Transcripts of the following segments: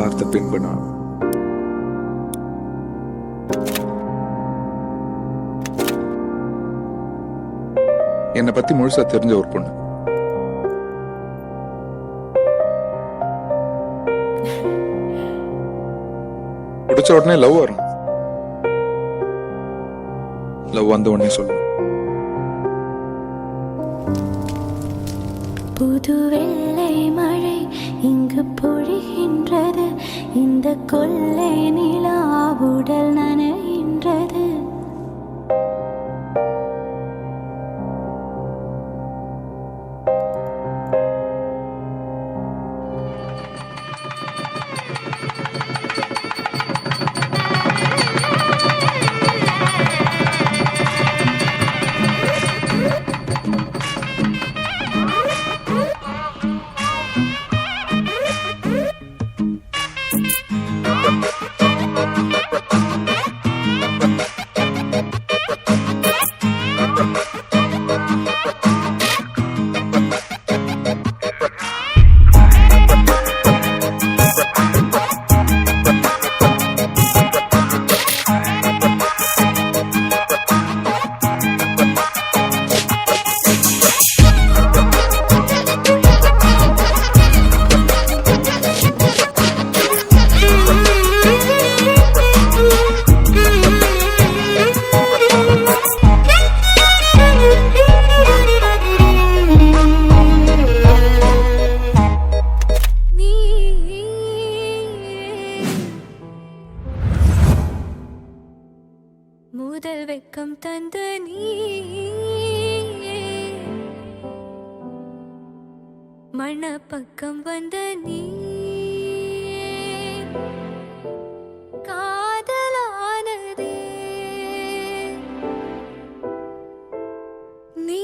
பார்த்த பின்பு நான் என்னை பத்தி முழுசா தெரிஞ்ச ஒரு பொண்ணு. பிடிச்ச உடனே லவ் வரும். லவ் வந்த உடனே சொல்லு. புது வெள்ளை மழை இங்கு பொழிகின்றது, இந்த கொள்ளை நிலா உடல் நனைகின்றது. முதல் வெக்கம் தந்த நீ மண பக்கம் வந்த நீ காதலானதே நீ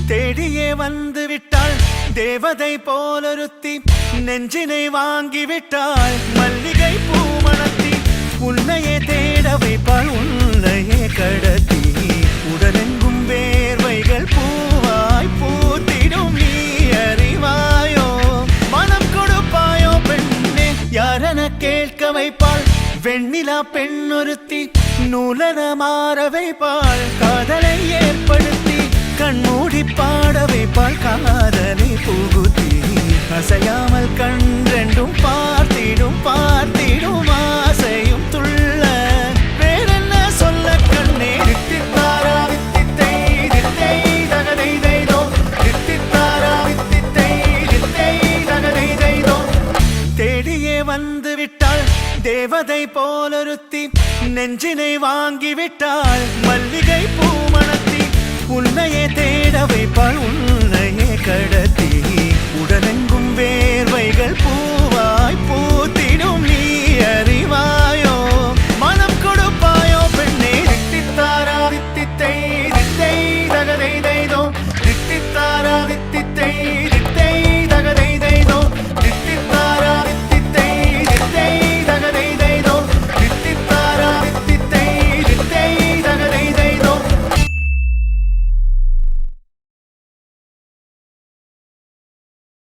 தேடியே வந்து விட்டாள் தேவதை போலொருத்தி, நெஞ்சினை வாங்கி விட்டாள் மல்லிகை பூமணத்தி. உன்னையே தேட வைப்பாள் உன்னையே கடத்தி, உடலெங்கும் வேர்வைகள் பூவாய் பூத்திடும் நீ அறிவாயோ. மனம் கொடுப்பாயோ பெண்ணே யாரென கேட்க வைப்பாள் வெண்ணிலா பெண்ணொருத்தி, நூலன மாற வைப்பாள் காதலை ஏற்படுத்தி. கண்மூடி பாட வைப்பாள் காதலை புகுத்தி, அசையாமல் கண்டெண்டும் பார்த்திடும் பார்த்திடும் ஆசையும் துள்ள. வேறென்ன சொல்ல கண்ணே தித்தித்தாரா வித்தித்தை தித்தை தகதை தைதோ, தித்தித்தாரா வித்தித்தை தித்தை தகதை தைதோ. தேடியே வந்து விட்டாள் தேவதை போலொருத்தி, நெஞ்சினை வாங்கி விட்டாள் மல்லிகை பூமணத்தி. உன்னையே தேட வைப்பாள் உன்னையே கடத்தி,